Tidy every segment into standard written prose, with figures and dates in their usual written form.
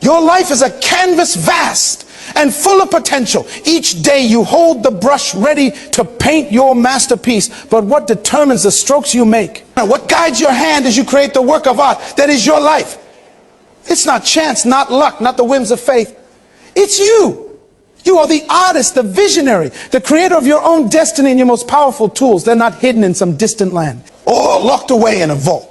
Your life is a canvas vast and full of potential. Each day you hold the brush ready to paint your masterpiece. But what determines the strokes you make? What guides your hand as you create the work of art that is your life? It's not chance, not luck, not the whims of faith. It's you. You are the artist, the visionary, the creator of your own destiny and your most powerful tools. They're not hidden in some distant land or locked away in a vault.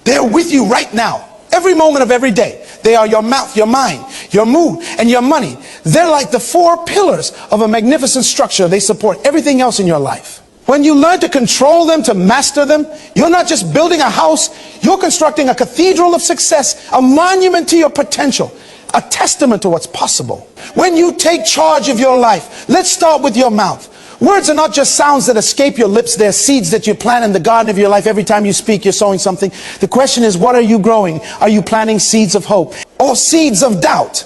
They're with you right now. Every moment of every day. They are your mouth, your mind, your mood, and your money. They're like the 4 pillars of a magnificent structure. They support everything else in your life. When you learn to control them, to master them, you're not just building a house, you're constructing a cathedral of success, a monument to your potential, a testament to what's possible. When you take charge of your life, let's start with your mouth. Words are not just sounds that escape your lips. They're seeds that you plant in the garden of your life. Every time you speak, you're sowing something. The question is, what are you growing? Are you planting seeds of hope or seeds of doubt?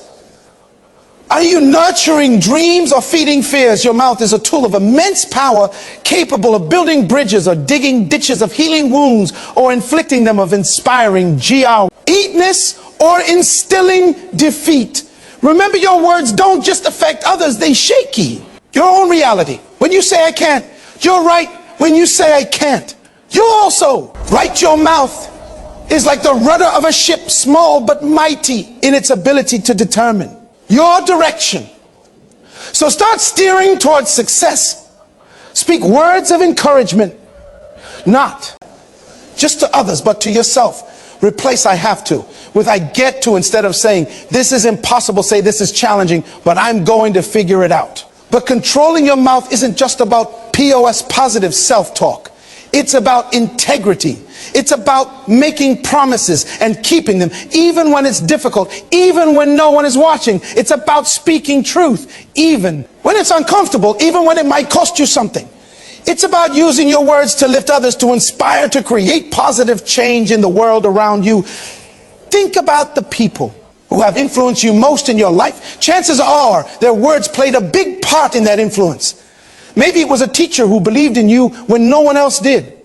Are you nurturing dreams or feeding fears? Your mouth is a tool of immense power, capable of building bridges or digging ditches, of healing wounds or inflicting them, of inspiring weakness or instilling defeat. Remember, your words don't just affect others, they shake you. Your own reality. When you say I can't, you're right. When you say I can't, you're also right. Your mouth is like the rudder of a ship, small but mighty in its ability to determine your direction. So start steering towards success. Speak words of encouragement, not just to others, but to yourself. Replace I have to with I get to. Instead of saying this is impossible, say this is challenging, but I'm going to figure it out. But controlling your mouth isn't just about POS, positive self-talk. It's about integrity. It's about making promises and keeping them, even when it's difficult, even when no one is watching. It's about speaking truth, even when it's uncomfortable, even when it might cost you something. It's about using your words to lift others, to inspire, to create positive change in the world around you. Think about the people who have influenced you most in your life. Chances are their words played a big part in that influence. Maybe it was a teacher who believed in you when no one else did.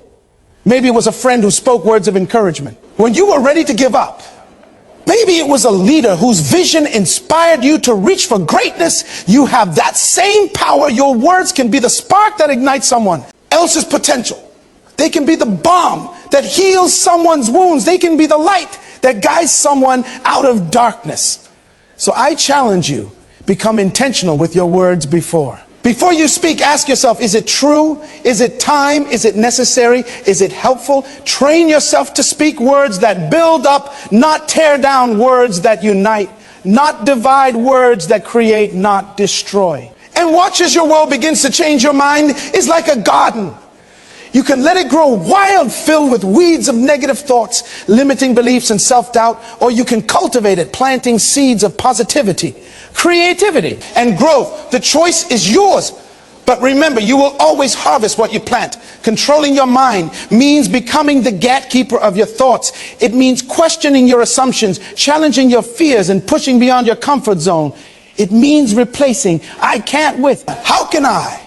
Maybe it was a friend who spoke words of encouragement when you were ready to give up. Maybe it was a leader whose vision inspired you to reach for greatness. You have that same power. Your words can be the spark that ignites someone else's potential. They can be the balm that heals someone's wounds. They can be the light that guides someone out of darkness. So I challenge you, become intentional with your words before you speak. Ask yourself, is it true? Is it time? Is it necessary? Is it helpful? Train yourself to speak words that build up, not tear down, words that unite, not divide, words that create, not destroy. And watch as your world begins to change. Your mind is like a garden. You can let it grow wild, filled with weeds of negative thoughts, limiting beliefs and self-doubt, or you can cultivate it, planting seeds of positivity, creativity, and growth. The choice is yours. But remember, you will always harvest what you plant. Controlling your mind means becoming the gatekeeper of your thoughts. It means questioning your assumptions, challenging your fears, and pushing beyond your comfort zone. It means replacing I can't with how can I?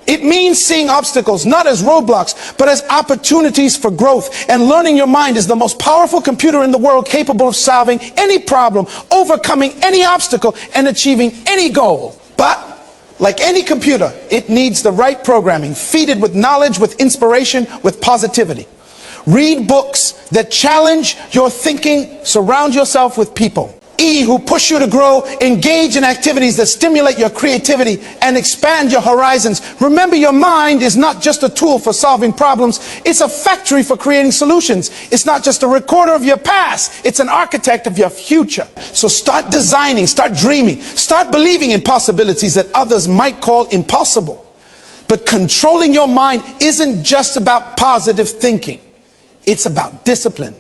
It means seeing obstacles not as roadblocks, but as opportunities for growth. And learning your mind is the most powerful computer in the world, capable of solving any problem, overcoming any obstacle, and achieving any goal. But like any computer, it needs the right programming, feed it with knowledge, with inspiration, with positivity. Read books that challenge your thinking. Surround yourself with people who push you to grow. Engage in activities that stimulate your creativity and expand your horizons. Remember, your mind is not just a tool for solving problems. It's a factory for creating solutions. It's not just a recorder of your past. It's an architect of your future. So start designing, start dreaming, start believing in possibilities that others might call impossible. But controlling your mind isn't just about positive thinking. It's about discipline.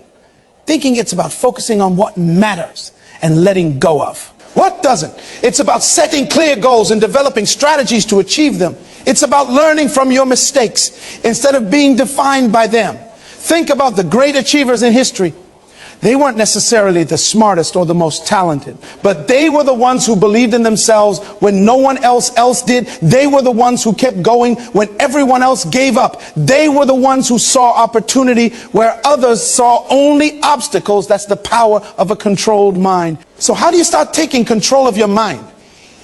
It's about focusing on what matters and letting go of what doesn't. It's about setting clear goals and developing strategies to achieve them. It's about learning from your mistakes instead of being defined by them. Think about the great achievers in history. They weren't necessarily the smartest or the most talented, but they were the ones who believed in themselves when no one else did. They were the ones who kept going when everyone else gave up. They were the ones who saw opportunity where others saw only obstacles. That's the power of a controlled mind. So how do you start taking control of your mind?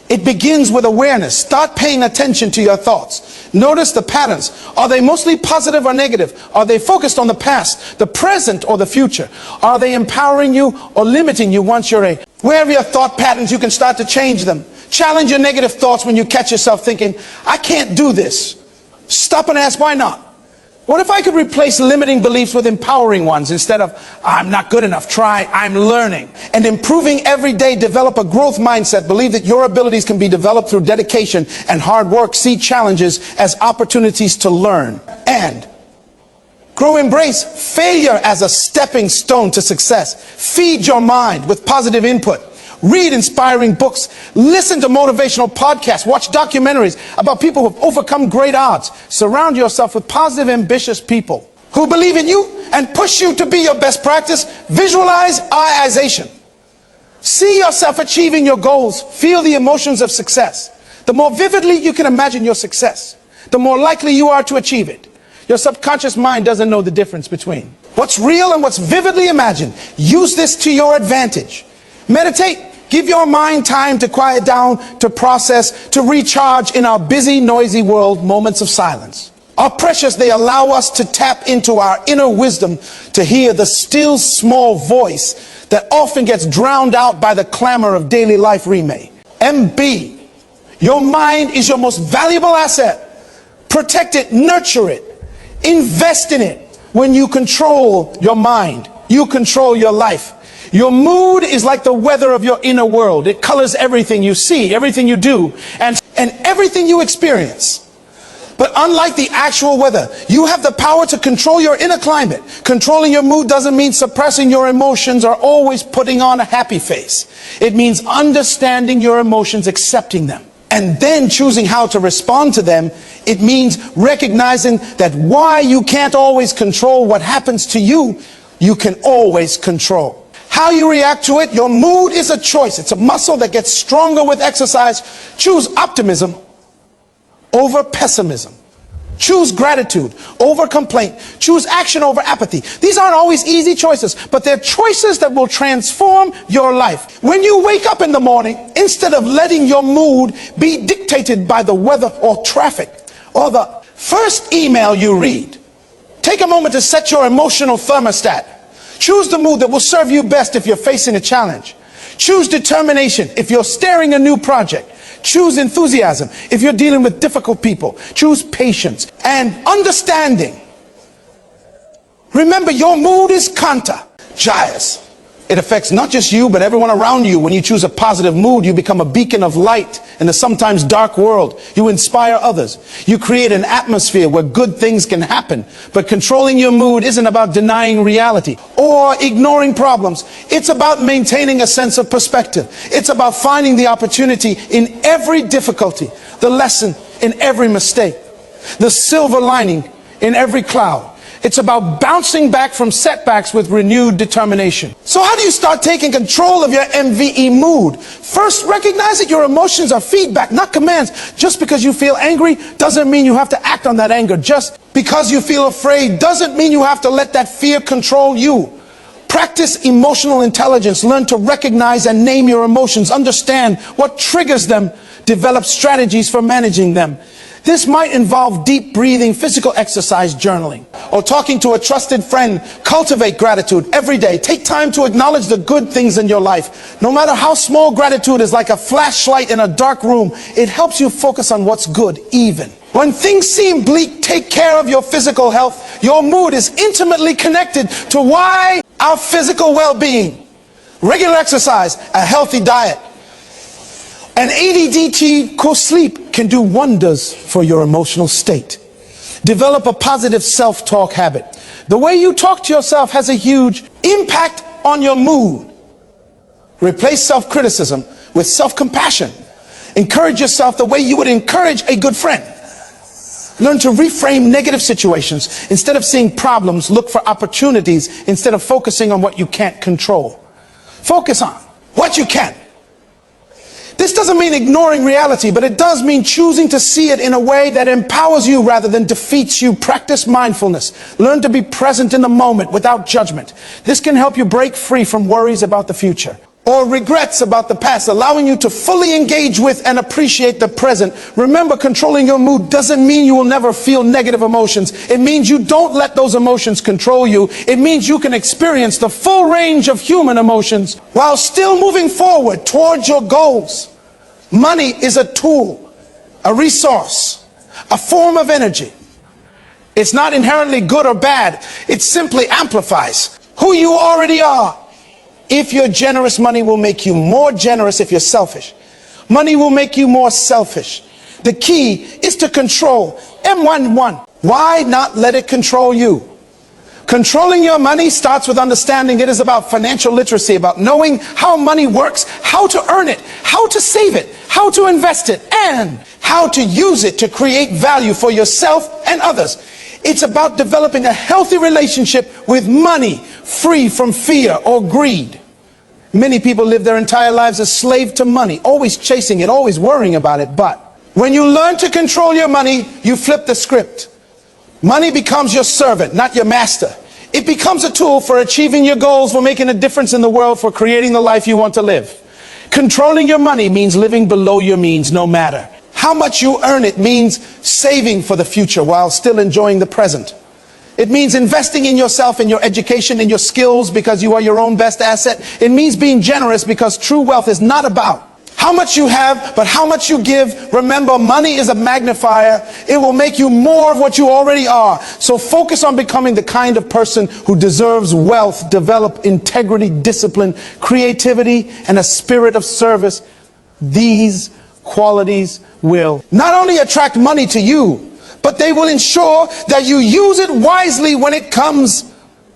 It begins with awareness. Start paying attention to your thoughts. Notice the patterns. Are they mostly positive or negative? Are they focused on the past, the present, or the future? Are they empowering you or limiting you once you're a? Wherever your thought patterns, you can start to change them. Challenge your negative thoughts when you catch yourself thinking, I can't do this. Stop and ask, why not? What if I could replace limiting beliefs with empowering ones? Instead of, I'm not good enough, try, I'm learning. And improving every day, develop a growth mindset. Believe that your abilities can be developed through dedication and hard work. See challenges as opportunities to learn. And embrace failure as a stepping stone to success. Feed your mind with positive input. Read inspiring books, listen to motivational podcasts, watch documentaries about people who have overcome great odds. Surround yourself with positive, ambitious people who believe in you and push you to be your best practice. Visualize I-ization. See yourself achieving your goals. Feel the emotions of success. The more vividly you can imagine your success, the more likely you are to achieve it. Your subconscious mind doesn't know the difference between what's real and what's vividly imagined. Use this to your advantage. Meditate. Give your mind time to quiet down, to process, to recharge. In our busy, noisy world, moments of silence are precious. They allow us to tap into our inner wisdom, to hear the still small voice that often gets drowned out by the clamor of daily life remake. MB, your mind is your most valuable asset. Protect it, nurture it, invest in it. When you control your mind, you control your life. Your mood is like the weather of your inner world. It colors everything you see, everything you do, and everything you experience. But unlike the actual weather, you have the power to control your inner climate. Controlling your mood doesn't mean suppressing your emotions or always putting on a happy face. It means understanding your emotions, accepting them, and then choosing how to respond to them. It means recognizing that while you can't always control what happens to you, you can always control how you react to it. Your mood is a choice. It's a muscle that gets stronger with exercise. Choose optimism over pessimism. Choose gratitude over complaint. Choose action over apathy. These aren't always easy choices, but they're choices that will transform your life. When you wake up in the morning, instead of letting your mood be dictated by the weather or traffic or the first email you read, take a moment to set your emotional thermostat. Choose the mood that will serve you best if you're facing a challenge. Choose determination if you're staring a new project. Choose enthusiasm if you're dealing with difficult people. Choose patience and understanding. Remember, your mood is contagious. It affects not just you, but everyone around you. When you choose a positive mood, you become a beacon of light in a sometimes dark world. You inspire others. You create an atmosphere where good things can happen. But controlling your mood isn't about denying reality or ignoring problems. It's about maintaining a sense of perspective. It's about finding the opportunity in every difficulty, the lesson in every mistake, the silver lining in every cloud. It's about bouncing back from setbacks with renewed determination. So how do you start taking control of your MVE mood? First, recognize that your emotions are feedback, not commands. Just because you feel angry doesn't mean you have to act on that anger. Just because you feel afraid doesn't mean you have to let that fear control you. Practice emotional intelligence. Learn to recognize and name your emotions. Understand what triggers them. Develop strategies for managing them. This might involve deep breathing, physical exercise, journaling, or talking to a trusted friend. Cultivate gratitude every day. Take time to acknowledge the good things in your life. No matter how small, gratitude is like a flashlight in a dark room. It helps you focus on what's good, even when things seem bleak. Take care of your physical health. Your mood is intimately connected to our physical well-being. Regular exercise, a healthy diet, and ADDT sleep can do wonders for your emotional state. Develop a positive self-talk habit. The way you talk to yourself has a huge impact on your mood. Replace self-criticism with self-compassion. Encourage yourself the way you would encourage a good friend. Learn to reframe negative situations. Instead of seeing problems, look for opportunities instead of focusing on what you can't control. Focus on what you can. This doesn't mean ignoring reality, but it does mean choosing to see it in a way that empowers you rather than defeats you. Practice mindfulness. Learn to be present in the moment without judgment. This can help you break free from worries about the future or regrets about the past, allowing you to fully engage with and appreciate the present. Remember, controlling your mood doesn't mean you will never feel negative emotions. It means you don't let those emotions control you. It means you can experience the full range of human emotions while still moving forward towards your goals. Money is a tool, a resource, a form of energy. It's not inherently good or bad. It simply amplifies who you already are. If you're generous, money will make you more generous. If you're selfish, money will make you more selfish. The key is to control M11. Why not let it control you? Controlling your money starts with understanding it is about financial literacy, about knowing how money works, how to earn it, how to save it, how to invest it, and how to use it to create value for yourself and others. It's about developing a healthy relationship with money, free from fear or greed. Many people live their entire lives as slave to money, always chasing it, always worrying about it. But when you learn to control your money, you flip the script. Money becomes your servant, not your master. It becomes a tool for achieving your goals, for making a difference in the world, for creating the life you want to live. Controlling your money means living below your means, no matter how much you earn. It means saving for the future while still enjoying the present. It means investing in yourself, in your education, in your skills, because you are your own best asset. It means being generous, because true wealth is not about how much you have, but how much you give. Remember, money is a magnifier. It will make you more of what you already are. So focus on becoming the kind of person who deserves wealth. Develop integrity, discipline, creativity, and a spirit of service. These qualities will not only attract money to you, but they will ensure that you use it wisely when it comes.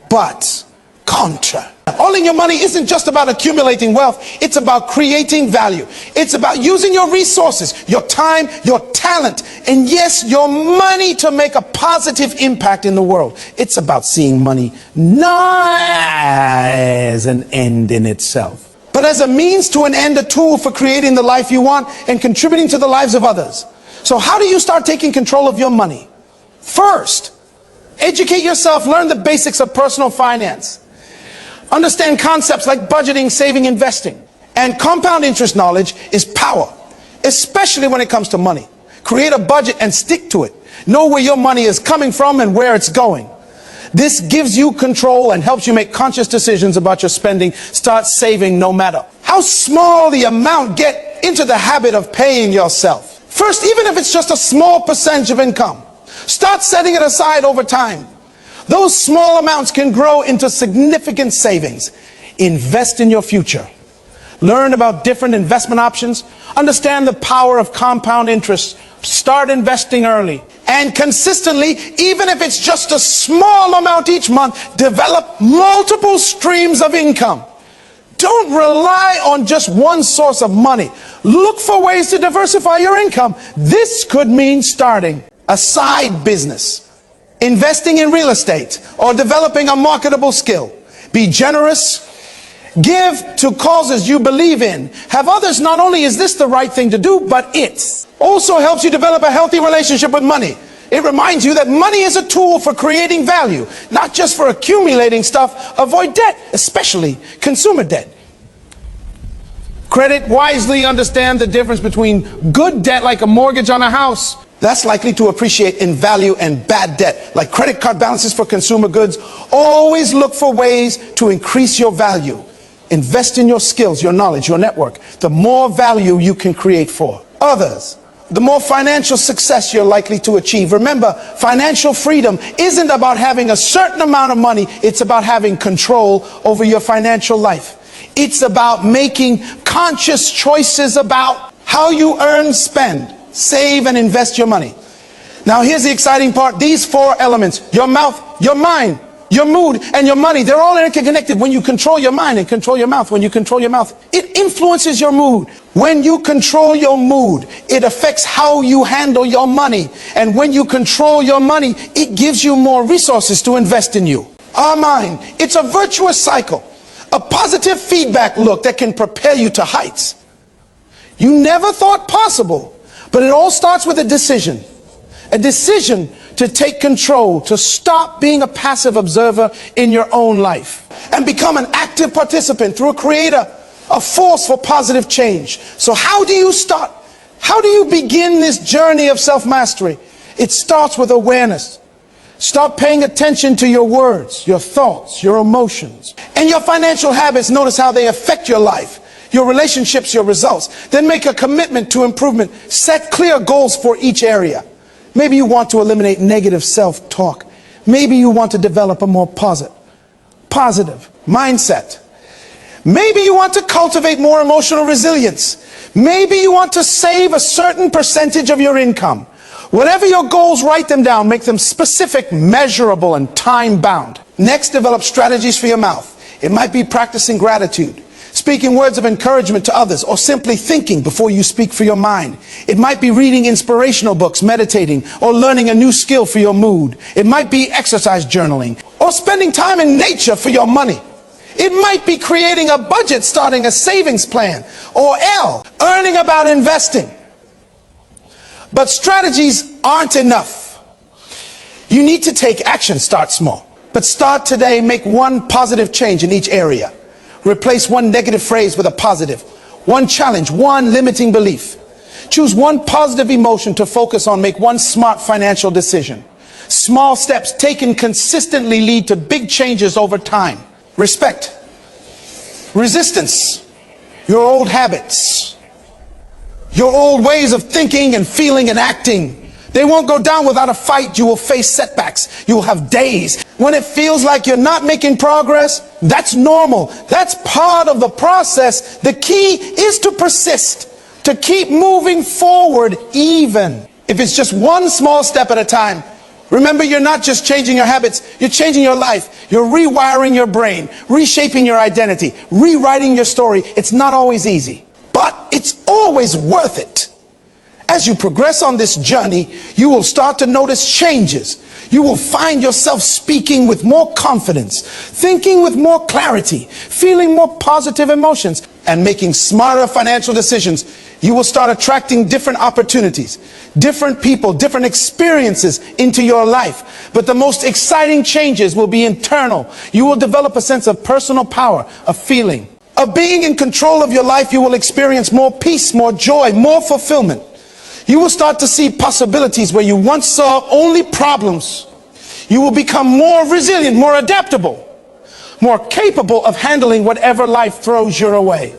But contra. Owning your money isn't just about accumulating wealth. It's about creating value. It's about using your resources, your time, your talent, and yes, your money to make a positive impact in the world. It's about seeing money not as an end in itself, but as a means to an end, a tool for creating the life you want and contributing to the lives of others. So how do you start taking control of your money? First, educate yourself. Learn the basics of personal finance. Understand concepts like budgeting, saving, investing. And compound interest knowledge is power, especially when it comes to money. Create a budget and stick to it. Know where your money is coming from and where it's going. This gives you control and helps you make conscious decisions about your spending. Start saving no matter how small the amount. Get into the habit of paying yourself. First, even if it's just a small percentage of income, start setting it aside over time. Those small amounts can grow into significant savings. Invest in your future. Learn about different investment options. Understand the power of compound interest. Start investing early and consistently, even if it's just a small amount each month. Develop multiple streams of income. Don't rely on just one source of money. Look for ways to diversify your income. This could mean starting a side business, investing in real estate, or developing a marketable skill. Be generous. Give to causes you believe in. Have others. Not only is this the right thing to do, but it also helps you develop a healthy relationship with money. It reminds you that money is a tool for creating value, not just for accumulating stuff. Avoid debt, especially consumer debt. Credit wisely. Understand the difference between good debt, like a mortgage on a house, that's likely to appreciate in value, and bad debt, like credit card balances for consumer goods. Always look for ways to increase your value. Invest in your skills, your knowledge, your network. The more value you can create for others, the more financial success you're likely to achieve. Remember, financial freedom isn't about having a certain amount of money. It's about having control over your financial life. It's about making conscious choices about how you earn, spend, save, and invest your money. Now here's the exciting part. These four elements: your mouth, your mind, Your mood and your money, they're all interconnected. When you control your mind and control your mouth, when you control your mouth, it influences your mood. When you control your mood, it affects how you handle your money. And when you control your money, it gives you more resources to invest in you. Our mind, it's a virtuous cycle, a positive feedback loop that can propel you to heights you never thought possible. But it all starts with a decision to take control, to stop being a passive observer in your own life and become an active participant through a force for positive change. So how do you start? How do you begin this journey of self-mastery? It starts with awareness. Start paying attention to your words, your thoughts, your emotions, and your financial habits. Notice how they affect your life, your relationships, your results. Then make a commitment to improvement. Set clear goals for each area. Maybe you want to eliminate negative self-talk. Maybe you want to develop a more positive mindset. Maybe you want to cultivate more emotional resilience. Maybe you want to save a certain percentage of your income. Whatever your goals, write them down. Make them specific, measurable, and time-bound. Next, develop strategies for your mouth. It might be practicing gratitude, speaking words of encouragement to others, or simply thinking before you speak for your mind. It might be reading inspirational books, meditating, or learning a new skill for your mood. It might be exercise journaling, or spending time in nature for your money. It might be creating a budget, starting a savings plan, or learning about investing. But strategies aren't enough. You need to take action. Start small. But start today. Make one positive change in each area. Replace one negative phrase with a positive. One challenge, one limiting belief. Choose one positive emotion to focus on. Make one smart financial decision. Small steps taken consistently lead to big changes over time. Respect. Resistance. Your old habits. Your old ways of thinking and feeling and acting. They won't go down without a fight. You will face setbacks. You will have days when it feels like you're not making progress. That's normal. That's part of the process. The key is to persist, to keep moving forward, even if it's just one small step at a time. Remember, you're not just changing your habits, you're changing your life. You're rewiring your brain, reshaping your identity, rewriting your story. It's not always easy, but it's always worth it. As you progress on this journey, you will start to notice changes. You will find yourself speaking with more confidence, thinking with more clarity, feeling more positive emotions, and making smarter financial decisions. You will start attracting different opportunities, different people, different experiences into your life. But the most exciting changes will be internal. You will develop a sense of personal power, of feeling, of being in control of your life. You will experience more peace, more joy, more fulfillment. You will start to see possibilities where you once saw only problems. You will become more resilient, more adaptable, more capable of handling whatever life throws your way.